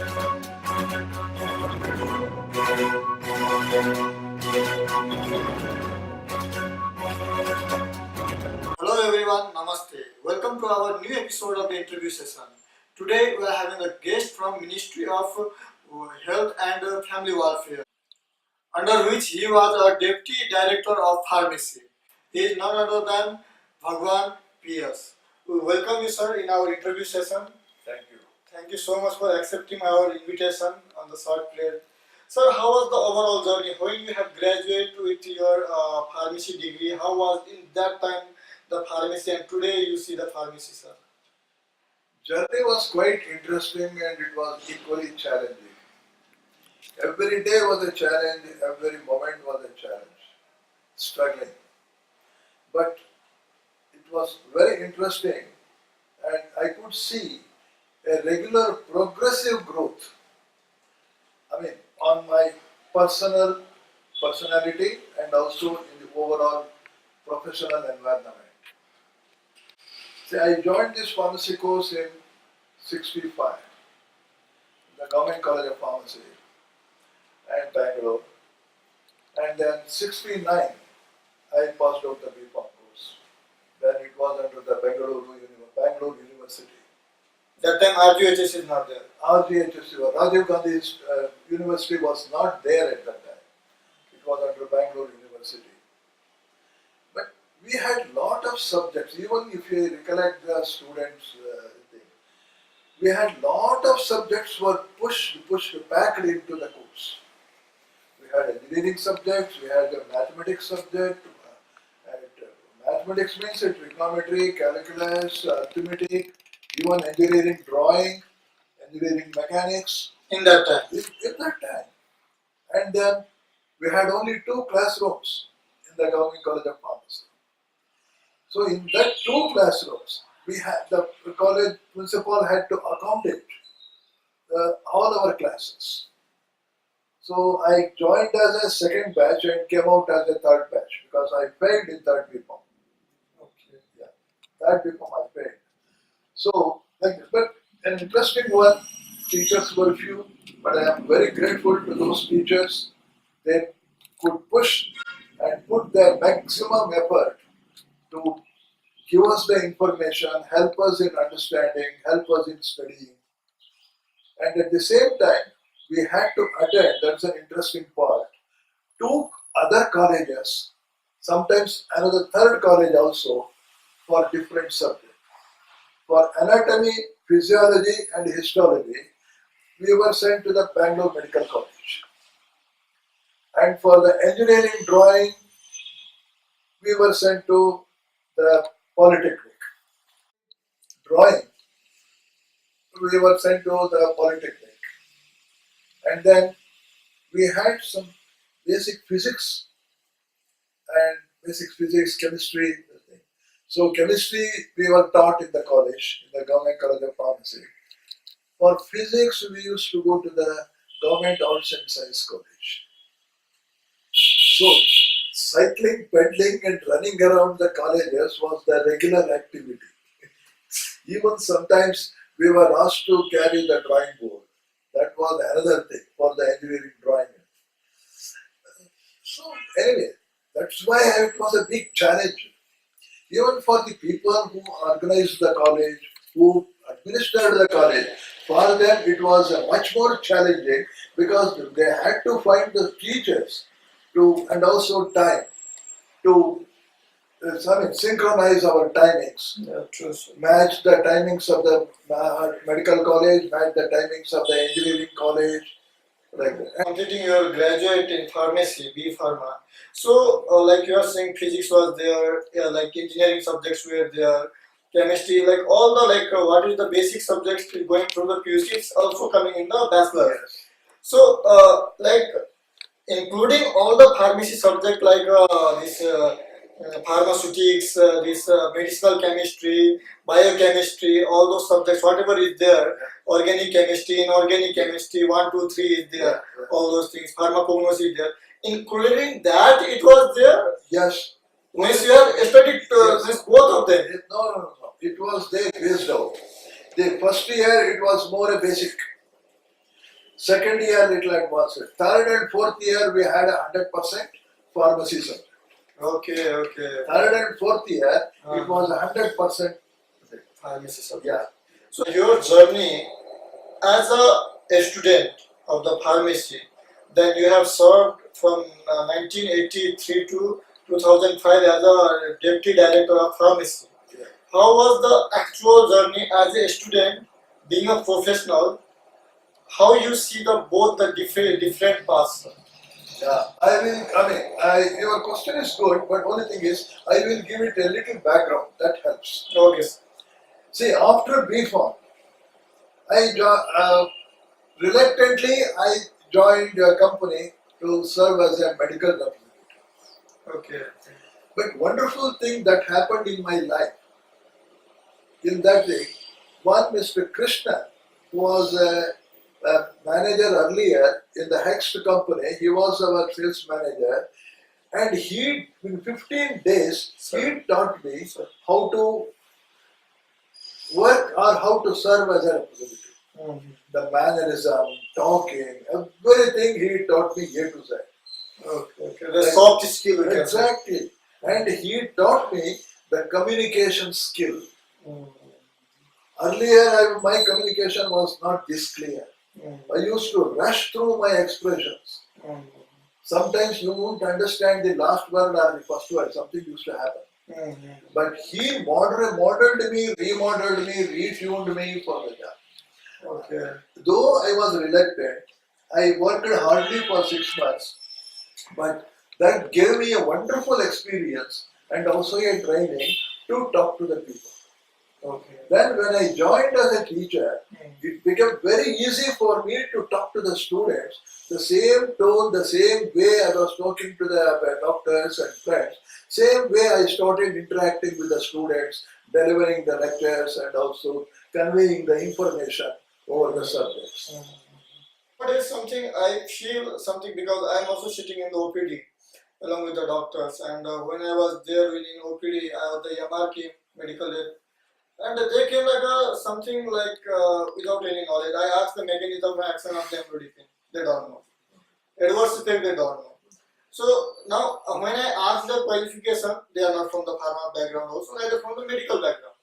Hello everyone, Namaste. Welcome to our new episode of the interview session. Today we are having a guest from Ministry of Health and Family Welfare, under which he was a Deputy Director of Pharmacy. He is none other than Bhagavan PS. We welcome you, sir, in our interview session. Thank you. Thank you so much for accepting our invitation on the short period. Sir, how was the overall journey? When you have graduated with your pharmacy degree, how was in that time the pharmacy, and today you see the pharmacy, sir? Journey was quite interesting and it was equally challenging. Every day was a challenge, every moment was a challenge, struggling. But it was very interesting and I could see a regular progressive growth. I mean, on my personality and also in the overall professional environment. See, I joined this pharmacy course in 65, the Government College of Pharmacy and Bangalore. And then 69, I passed out the B.Pharm course. Then it was under the Bangalore University. That time RGHS is not there. RGHS, Rajiv Gandhi's university was not there at that time. It was under Bangalore University. But we had lot of subjects, even if you recollect the students' thing. We had lot of subjects were pushed, packed into the course. We had engineering subjects, we had a mathematics subject. Mathematics means trigonometry, calculus, arithmetic, even engineering drawing, engineering mechanics. In that time? In that time. And then we had only 2 classrooms in the Government College of Pharmacy. So in that 2 classrooms, we had the college principal had to accommodate all our classes. So I joined as a second batch and came out as a third batch because I failed in third B.Pharm. Okay. Yeah, third B.Pharm I failed. So, like this, but an interesting one, teachers were few, but I am very grateful to those teachers. They could push and put their maximum effort to give us the information, help us in understanding, help us in studying. And at the same time, we had to attend, that's an interesting part, 2 other colleges, sometimes another third college also, for different subjects. For anatomy, physiology and histology, we were sent to the Bangalore Medical College. And for the engineering drawing, we were sent to the Polytechnic. Drawing, we were sent to the Polytechnic. And then we had some basic physics, chemistry. So chemistry we were taught in the college, in the Government College of Pharmacy. For physics we used to go to the Government Arts and Science College. So cycling, pedaling and running around the colleges was the regular activity. Even sometimes we were asked to carry the drawing board. That was another thing for the engineering drawing. So anyway, that's why it was a big challenge. Even for the people who organized the college, who administered the college, for them it was much more challenging because they had to find the teachers and also time to synchronize our timings. Yeah, true. Match the timings of the medical college, match the timings of the engineering college. Like that. Completing your graduate in pharmacy, B.Pharma. So, like you are saying, physics was there, like engineering subjects were there, chemistry, like all the what is the basic subjects going through the PUC, it's also coming in the bachelor. Yes. So, including all the pharmacy subject like pharmaceutics, this medicinal chemistry, biochemistry, all those subjects, whatever is there, organic chemistry, inorganic chemistry, 1, 2, 3 is there, all those things, pharmacognosy is there. Including that, it was there? Yes. Means you have studied this, both of them? No. It was there phased out. The first year it was more a basic. Second year, little advanced. Third and fourth year, we had 100% pharmacy subject. Okay, okay. Third and fourth year, it was 100%. Pharmacy subject. Yeah. So your journey as a student of the pharmacy, then you have served from 1983 to 2005 as a deputy director of pharmacy. Yeah. How was the actual journey as a student, being a professional? How you see the both the different paths? Yeah, your question is good, but only thing is, I will give it a little background, that helps. Okay. See, after B.Pharm, reluctantly, I joined a company to serve as a medical representative. Okay. But wonderful thing that happened in my life, in that day, one Mr. Krishna, who was a manager earlier in the Hext company, he was our sales manager, and he, in 15 days, he taught me how to work or how to serve as a representative. The mannerism, talking, everything he taught me A to Z. Okay. The soft skill. Exactly. And he taught me the communication skill. Earlier, my communication was not this clear. I used to rush through my expressions. Sometimes you won't understand the last word or the first word, something used to happen. But he modeled me, remodeled me, retuned me for the job. Okay. Though I was reluctant, I worked hardly for 6 months, but that gave me a wonderful experience and also a training to talk to the people. Okay. Then when I joined as a teacher, it became very easy for me to talk to the students, the same tone, the same way I was talking to the doctors and friends, same way I started interacting with the students, delivering the lectures and also conveying the information over the subjects. But it's something I feel something because I'm also sitting in the OPD along with the doctors, and when I was there in OPD, the MR came, medical rep, and they came like something like without any knowledge. I asked the mechanism of action of the amlodipine. They don't know. Adverse effect, they don't know. So now when I ask the qualification, they are not from the pharma background also, neither from the medical background.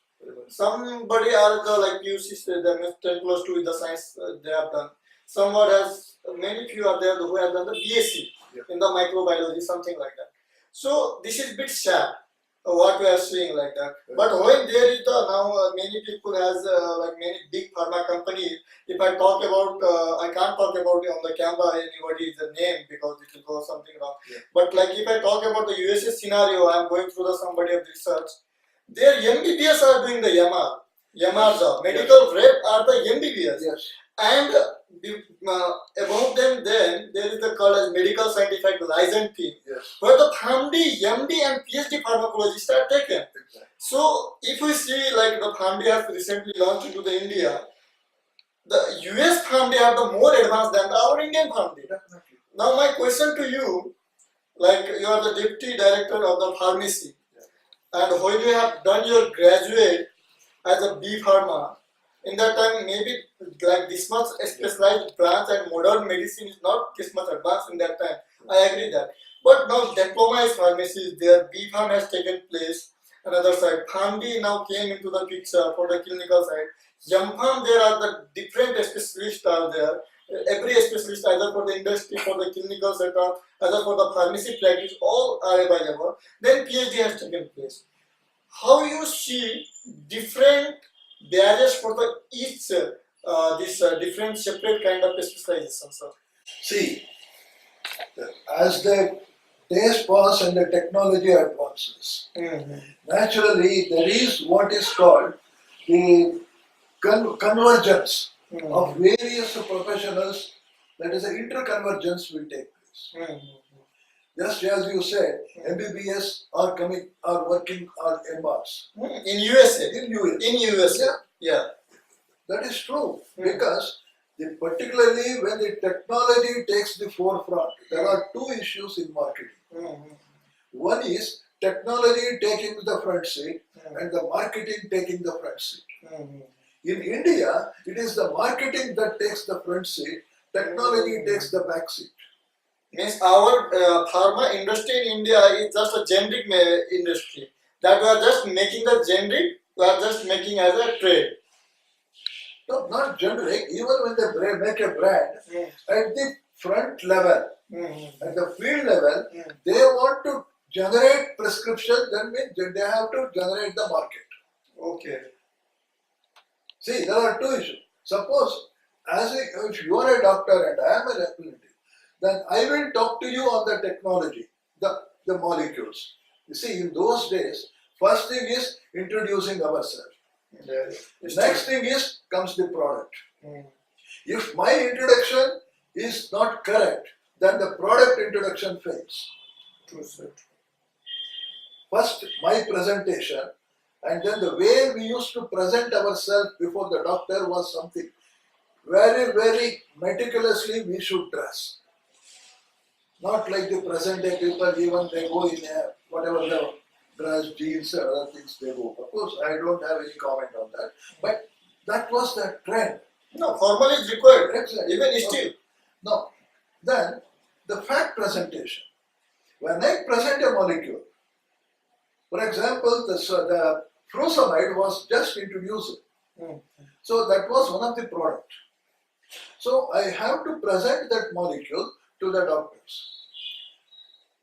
Somebody are the like PUCs, they 10 plus 2 with the science they have done. Someone has, many few are there who have done the BSc in the microbiology, something like that. So this is a bit sad. What we are seeing like that, but when there is the now many people has like many big pharma companies. If I talk about, I can't talk about on the camera anybody's name because it will go something wrong. But like if I talk about the USA scenario, I am going through the somebody of research. Their MBBS are doing the MR job. Medical rep are the MBBS. Yes. And above them, then there is the called as medical scientific license team, where the PharmD, MD, and PhD pharmacologists are taken. Exactly. So, if we see like the PharmD has recently launched into the India, the US PharmD are the more advanced than our Indian PharmD. Definitely. Now, my question to you, like you are the deputy director of the pharmacy, and when you have done your graduate as a B Pharma. In that time, maybe like this much specialized branch and modern medicine is not this much advanced in that time. I agree that. But now diploma is pharmacy is there, B Pharm has taken place. Another side, PharmD now came into the picture for the clinical side. Pharm, there are the different specialists are there. Every specialist, either for the industry, for the clinical setup, either for the pharmacy practice, all are available. Then PhD has taken place. How you see different barriers for the each different separate kind of specialization, sir? See, as the days pass and the technology advances, naturally there is what is called the convergence of various professionals, that is, the interconvergence will take place. Just as you said, MBBS are working on MRs. In USA. In US. In USA. Yeah. That is true. Because particularly when the technology takes the forefront, there are two issues in marketing. One is technology taking the front seat and the marketing taking the front seat. In India, it is the marketing that takes the front seat, technology takes the back seat. Means our pharma industry in India is just a generic industry. That we are just making the generic, we are just making as a trade. No, not generic. Even when they make a brand, at the front level, at the field level, they want to generate prescription. Then means they have to generate the market. Okay. See, there are two issues. Suppose, if you are a doctor and I am a representative, then I will talk to you on the technology, the molecules. You see, in those days, first thing is introducing ourselves. Next thing is comes the product. If my introduction is not correct, then the product introduction fails. True, sir. First, my presentation, and then the way we used to present ourselves before the doctor was something very, very meticulously we should dress. Not like the present day people, even they go in a whatever the dress, jeans, and other things they go. Of course, I don't have any comment on that, but that was the trend. No, formal is required. Exactly. Even still. No. Then the fact presentation. When I present a molecule, for example, the furosemide was just introduced. So that was one of the products. So I have to present that molecule to the doctors.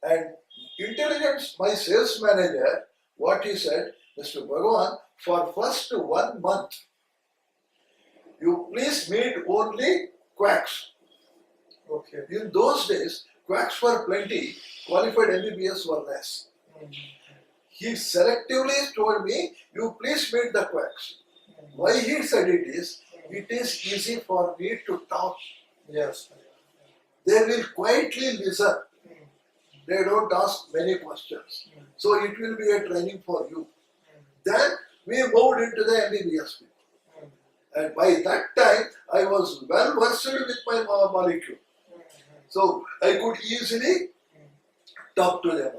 And intelligence, my sales manager, what he said, Mr. Bhagavan, for first 1 month, you please meet only quacks. Okay. In those days, quacks were plenty, qualified MBBS were less. He selectively told me, you please meet the quacks. Why he said it is easy for me to talk. Yes. They will quietly listen. They don't ask many questions. So it will be a training for you. Then we moved into the MBBS people. And by that time, I was well versed with my molecule. So I could easily talk to them.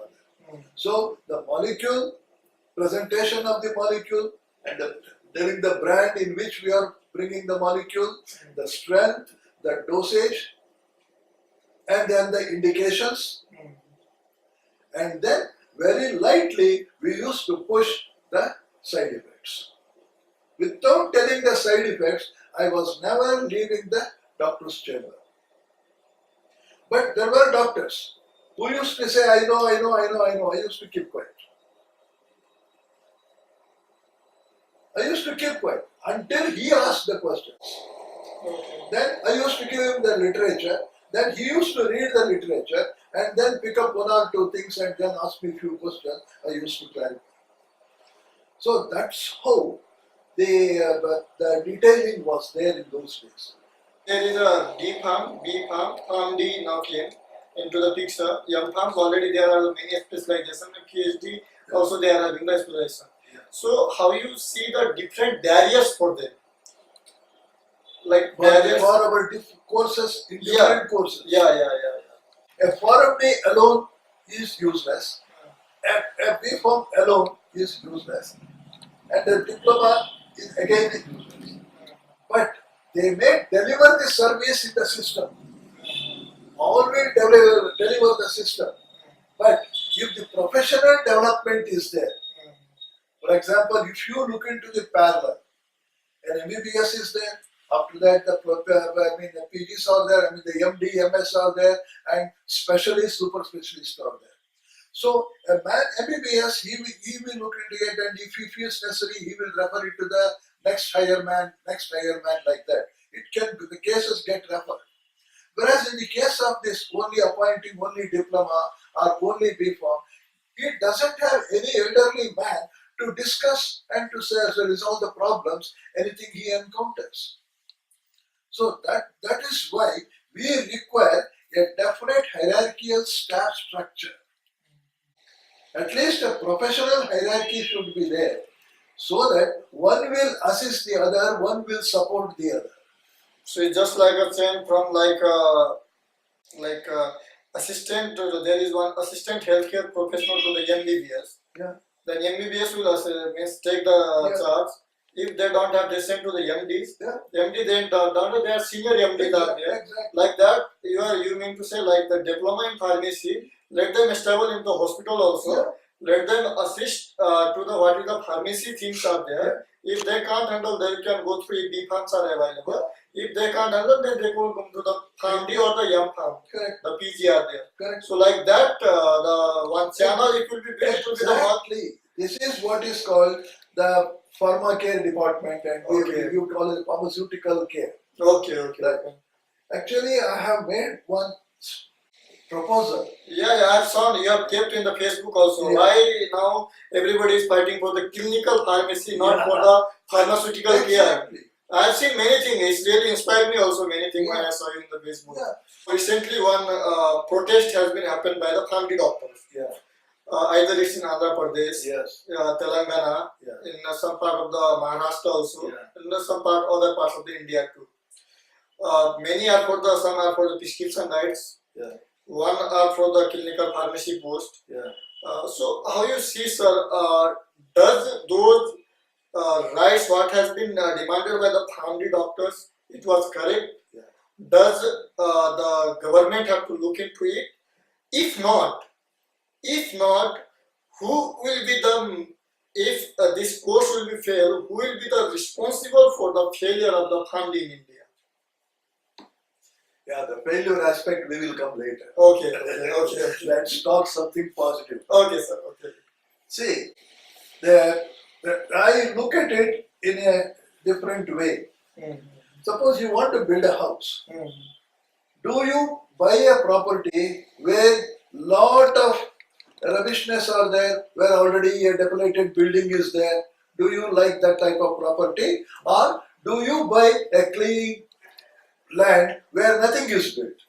So the molecule, presentation of the molecule, and telling the brand in which we are bringing the molecule, the strength, the dosage, and then the indications. And then very lightly we used to push the side effects. Without telling the side effects, I was never leaving the doctor's chamber. But there were doctors who used to say, I know. I used to keep quiet. I used to keep quiet until he asked the questions. Then I used to give him the literature. Then he used to read the literature and then pick up 1 or 2 things and then ask me a few questions. I used to clarify. So that's how the detailing was there in those days. There is a D farm, B farm, farm D now came into the picture. Young farms already there are many specialization and PhD also they are having the specialization. So how you see the different barriers for them? Like barriers for our courses, in different courses. Yeah. A forum day alone is useless. A B form alone is useless. And the diploma is again useless. But they may deliver the service in the system. All will deliver the system. But if the professional development is there, for example, if you look into the parallel, an MBBS is there, after that the PGs are there, the MD, MS are there, and specialists, super specialists are there. So a man MBBS, he will look into it, and if he feels necessary, he will refer it to the next higher man, like that. It can the cases get referred. Whereas in the case of this only appointing only diploma or only B form, he doesn't have any elderly man to discuss and to resolve the problems, anything he encounters. So that is why we require a definite hierarchical staff structure. At least a professional hierarchy should be there, so that one will assist the other, one will support the other. So it's just like a chain from assistant to there is one assistant healthcare professional to the MBBS. Yeah. Then MBBS will take the charge. If they don't have, they send to the MDs. Yeah. MD, they don't, they are senior MDs are there. Exactly. Like that, you mean to say like the diploma in pharmacy, let them establish in the hospital also. Yeah. Let them assist to the what is the pharmacy things are there. If they can't handle, they can go through B farms are available. If they can't handle, then they will come to the Farm D or the Yum Farm. Correct. The PG are there. Correct. So like that, the one channel it will be built to be the one. Exactly. This is what is called the pharma care department, and Okay. you call it pharmaceutical care. Okay, okay. Right. Actually, I have made one proposal. Yeah, I've seen you have kept in the Facebook also. Yeah. Why now everybody is fighting for the clinical pharmacy, not for the pharmaceutical care? Exactly. I've seen many things. It's really inspired me also many things when Yeah. I saw you in the Facebook. Yeah. Recently, one protest has been happened by the family doctors. Yeah. Either it's in Andhra Pradesh, Yes. Telangana, Yeah. in some part of the Maharashtra also, Yeah. and some part other parts of the India too. Many are for the some are for the prescription rights. Yeah. One are for the clinical pharmacy post. Yeah. So how you see, sir? Does those rights what has been demanded by the family doctors, it was correct? Yeah. Does the government have to look into it? If not, who will be the if this course will be failed? Who will be the responsible for the failure of the family in India? Yeah, the failure aspect we will come later. Okay. Let's talk something positive. Okay, sir. Okay. See, I look at it in a different way. Suppose you want to build a house. Do you buy a property where lot of rubbishness are there, where already a depleted building is there? Do you like that type of property? Or do you buy a clean land where nothing is built?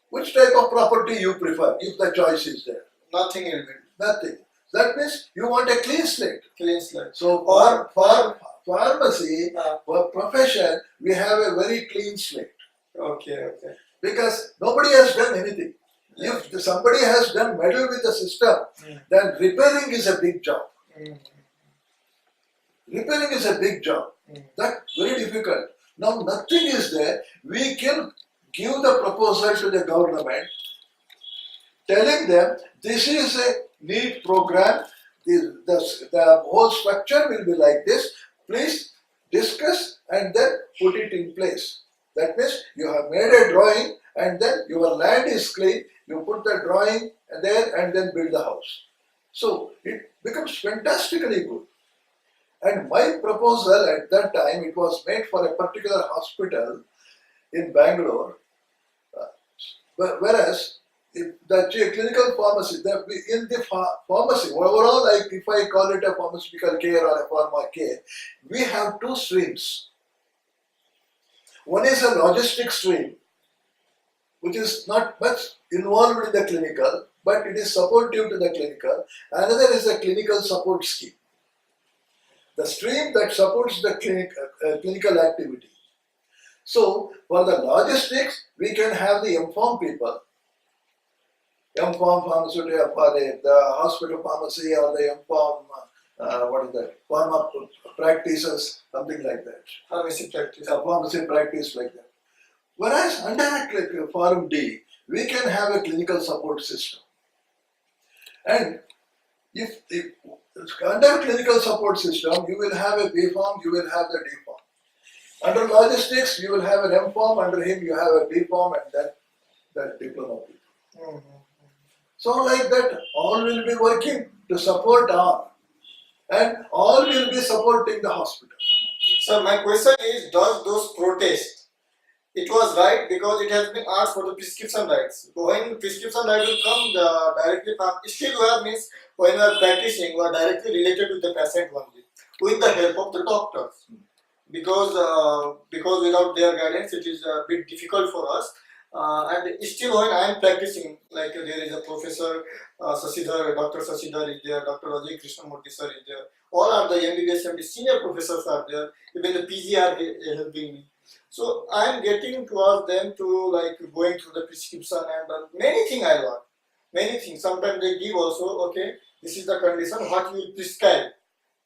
Which type of property you prefer if the choice is there? Nothing will be Nothing. That means you want a clean slate. clean slate. So for pharmacy, for profession, we have a very clean slate Okay. because nobody has done anything. If somebody has done meddle with the system, then repairing is a big job. Repairing is a big job. That's very difficult. Now nothing is there. We can give the proposal to the government, telling them this is a neat program. The whole structure will be like this. Please discuss and then put it in place. That means you have made a drawing and then your land is clean. You put the drawing there and then build the house. So it becomes fantastically good. And my proposal at that time, it was made for a particular hospital in Bangalore. Whereas if the clinical pharmacy, in the pharmacy, overall, like if I call it a pharmaceutical care or a pharma care, we have two streams. One is a logistic stream, which is not much involved in the clinical, but it is supportive to the clinical. Another is a clinical support scheme. The stream that supports the clinical activity. So, for the logistics, we can have the M-Pharm people, M-Pharm pharmaceutical, the hospital pharmacy or the M-Pharm, what is that, pharma practices, something like that. Pharmacy practice. Pharmacy practice like that. Whereas under Pharm D, we can have a clinical support system. And if under clinical support system, you will have a B Pharm, you will have the D Pharm. Under logistics, you will have an M Pharm, under him you have a B Pharm and then the diploma people. So like that, all will be working to support all. And all will be supporting the hospital. So my question is, does those protests, it was right because it has been asked for the prescription rights. When prescription rights will come directly from, still we are means when we are practicing, we are directly related with the patient only, with the help of the doctors. Because without their guidance, it is a bit difficult for us. And still when I am practicing, like there is a professor Sasidhar, Dr. Sasidhar is there, Dr. Ajay Krishnamurthy sir is there. All are the MBBS MD senior professors are there. Even the PG are helping me. So I am getting towards them to like going through the prescription and many things I learn. Many things. Sometimes they give also, okay, this is the condition, what you will prescribe.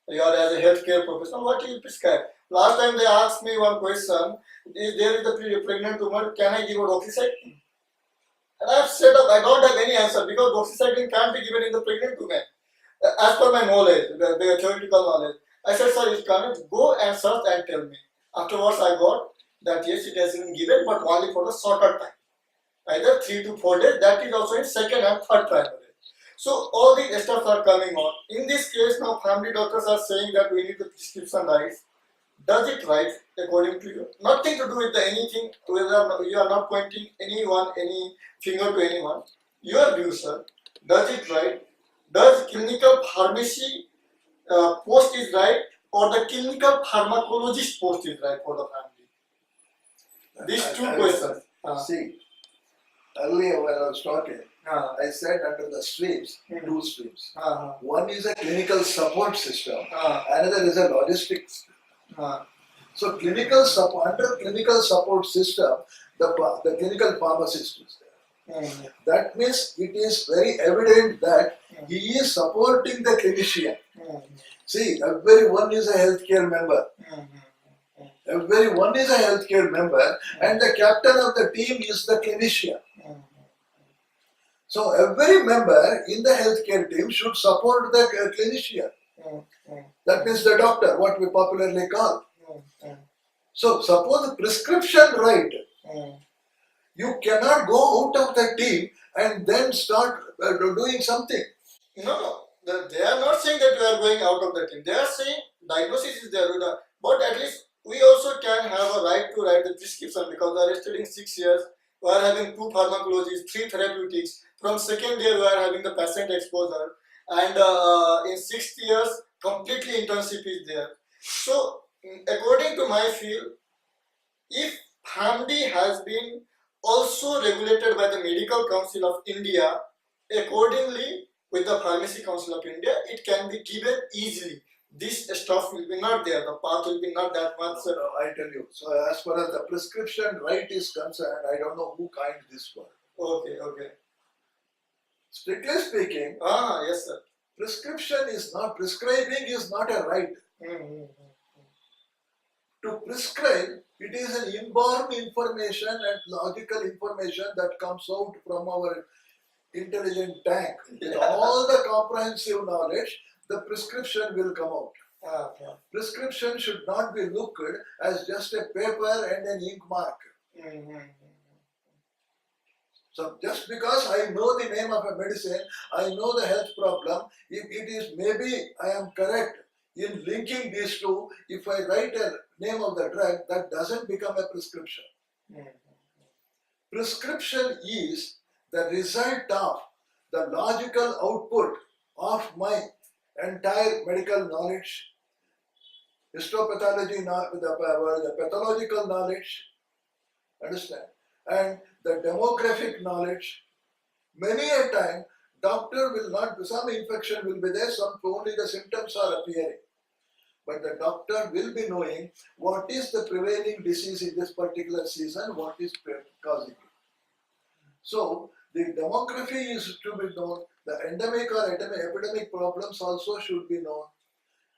You are as a healthcare professional, what you prescribe? Last time they asked me one question: Is there is a pregnant woman? Can I give her doxycycline? And I have said up, I don't have any answer because doxycycline can't be given in the pregnant woman. As per my knowledge, the theoretical knowledge, I said, sir, you can go and search and tell me. Afterwards, I got that yes, it has been given, but only for the shorter time, either 3 to 4 days. That is also in second and third trimester. So all these stuff are coming on. In this case, now family doctors are saying that we need the prescription rights. Does it right according to you? Nothing to do with the anything. Whether you are not pointing anyone, any finger to anyone. Your view, sir. Does it right? Does clinical pharmacy post is right, or the clinical pharmacologist post is right for the family? These two questions. See, earlier when I was talking, I said under the streams, two streams. One is a clinical support system, another is a logistics. So under clinical support system, the clinical pharmacist is there. That means it is very evident that he is supporting the clinician. See, everyone is a healthcare member. Everyone is a healthcare member, and the captain of the team is the clinician. So every member in the healthcare team should support the clinician. That means the doctor, what we popularly call. So suppose the prescription right, you cannot go out of the team and then start doing something. No, they are not saying that we are going out of the team. They are saying diagnosis is there, but at least we also can have a right to write the prescription because we are studying 6 years. We are having 2 pharmacologies, 3 therapeutics. From second year, we are having the patient exposure, and in 6th years, completely internship is there. So, according to my feel, if PharmD has been also regulated by the Medical Council of India, accordingly with the Pharmacy Council of India, it can be given easily. This stuff will be not there, the path will be not that much. No, I tell you. So as far as the prescription right is concerned, I don't know who coined this word. Okay. Strictly speaking, yes sir. Prescribing is not a right. To prescribe, it is an inborn information and logical information that comes out from our intelligent tank. With all the comprehensive knowledge, the prescription will come out. Prescription should not be looked as just a paper and an ink mark. So just because I know the name of a medicine, I know the health problem, if it is maybe I am correct in linking these two, if I write a name of the drug, that doesn't become a prescription. Prescription is the result of the logical output of my entire medical knowledge, histopathology, the pathological knowledge, understand, and the demographic knowledge. Many a time, doctor will not, some infection will be there, some only the symptoms are appearing. But the doctor will be knowing what is the prevailing disease in this particular season, what is causing it. So, the demography is to be known, the endemic or epidemic problems also should be known.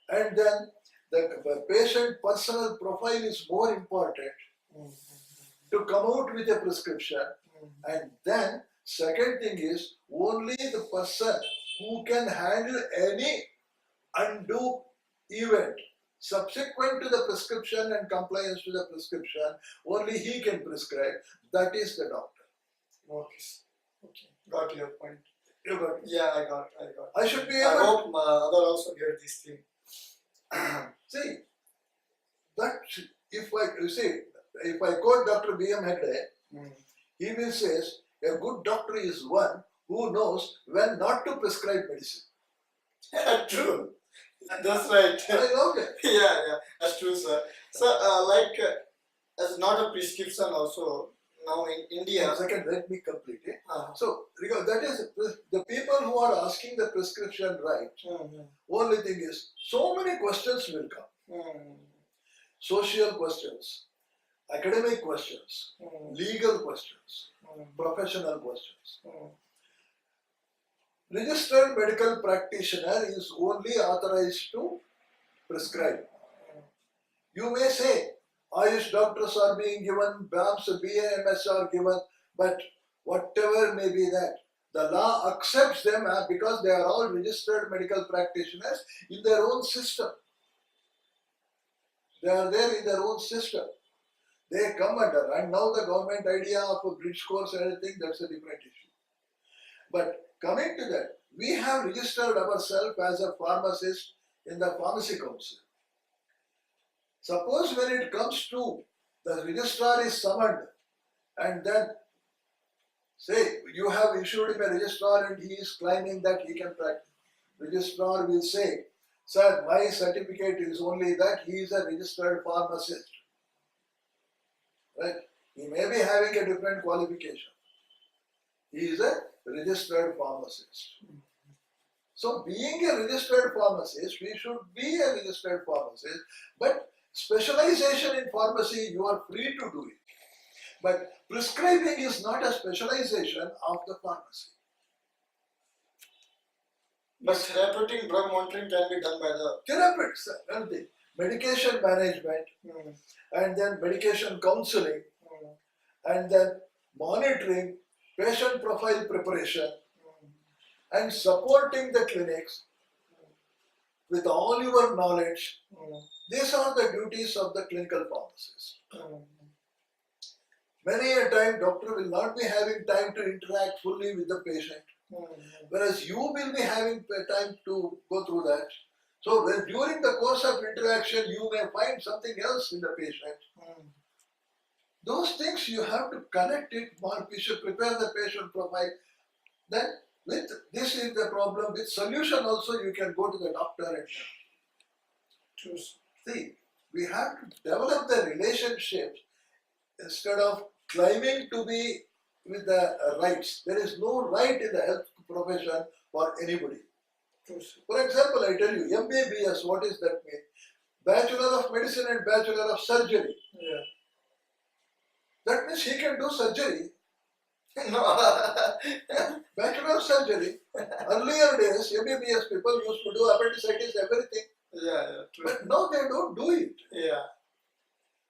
And then the patient personal profile is more important to come out with a prescription. And then second thing is only the person who can handle any undue event subsequent to the prescription and compliance to the prescription, only he can prescribe. That is the doctor. Okay. Got your point. You got it? Yeah, I got. I should be able. I hope other also get this thing. See, that if I quote Dr. B.M. Hegde, he will say a good doctor is one who knows when not to prescribe medicine. True. That's right. Okay. Yeah, that's true, sir. So, as not a prescription also, now in India. Second, let me complete it. So, because that is the people who are asking the prescription right. Only thing is, so many questions will come. Social questions, academic questions, legal questions, professional questions. Registered medical practitioner is only authorized to prescribe. You may say, Ayush doctors are being given, BAMS, BAMS are given, but whatever may be that, the law accepts them because they are all registered medical practitioners in their own system. They are there in their own system. They come under, and now the government idea of a bridge course and everything, that's a different issue. But coming to that, we have registered ourselves as a pharmacist in the Pharmacy Council. Suppose when it comes to the registrar is summoned and then say you have issued him a registrar and he is claiming that he can practice. Registrar will say, sir, my certificate is only that he is a registered pharmacist. Right? He may be having a different qualification. He is a registered pharmacist. So being a registered pharmacist, we should be a registered pharmacist, but specialization in pharmacy, you are free to do it. But prescribing is not a specialization of the pharmacy. But therapeutic drug monitoring can be done by the Therapeutics, everything. Medication management, and then medication counseling, and then monitoring, patient profile preparation, and supporting the clinics with all your knowledge. These are the duties of the clinical pharmacist. Many a time, doctor will not be having time to interact fully with the patient, whereas you will be having time to go through that. So when during the course of interaction, you may find something else in the patient. Those things you have to connect it, you should prepare the patient profile. Then with this is the problem, with solution also you can go to the doctor and choose. See, we have to develop the relationships instead of claiming to be with the rights. There is no right in the health profession for anybody. For example, I tell you, MBBS, what does that mean? Bachelor of Medicine and Bachelor of Surgery. yeah. That means he can do surgery. No. Bachelor of Surgery. Earlier days, MBBS people used to do appendicitis, everything. Yeah, true. But now they don't do it. Yeah.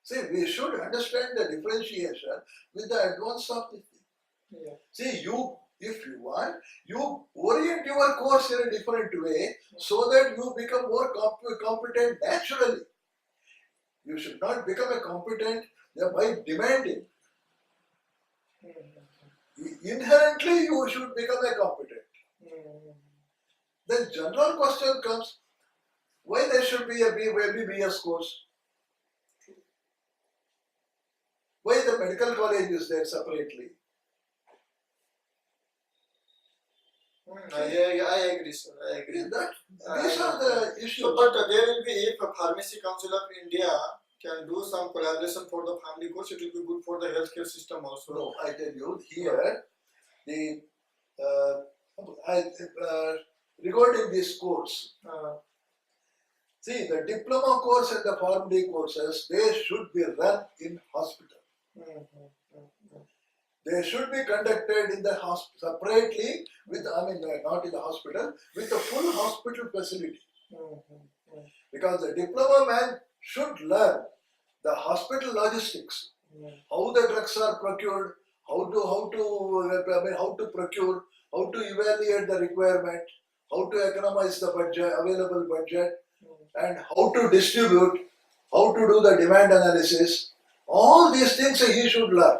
See, we should understand the differentiation with the advance of the thing. Yeah. See, if you want, you orient your course in a different way so that you become more competent naturally. You should not become a competent by demanding. Inherently, you should become a competent. Then general question comes, why there should be a BBS course? Why the medical college is there separately? I agree, sir. I agree. These are the issues. So, but there will be, if a Pharmacy Council of India can do some collaboration for the family course, it will be good for the healthcare system also. No, I tell you, here, regarding this course, see, the diploma course and the PharmD courses, they should be run in hospital. They should be conducted in the hospital separately, with, not in the hospital, with the full hospital facility. Because the diploma man should learn the hospital logistics, how the drugs are procured, how to procure, how to evaluate the requirement, how to economize the budget, available budget, and how to distribute, how to do the demand analysis. All these things he should learn.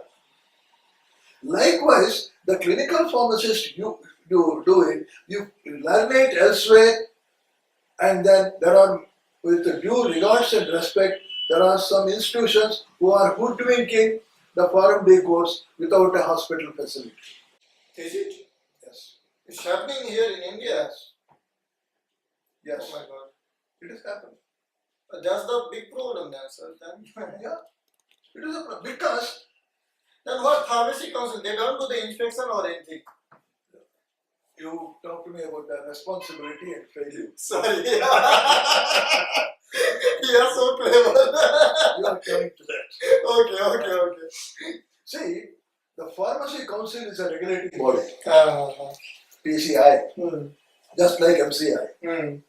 Likewise, the clinical pharmacist, you do it, you learn it elsewhere, and then there are, with due regards and respect, there are some institutions who are hoodwinking the PharmD course without a hospital facility. Is it? Yes. It's happening here in India. Yes. Oh my God. It is happening. That's the big problem then, sir. Yeah. It is a problem. Because Then what Pharmacy Council, they don't do the inspection or anything. you talk to me about the responsibility and failure. Sorry. You are so clever. You are coming to that. Okay. See, the Pharmacy Council is a regulating body. PCI, just like MCI.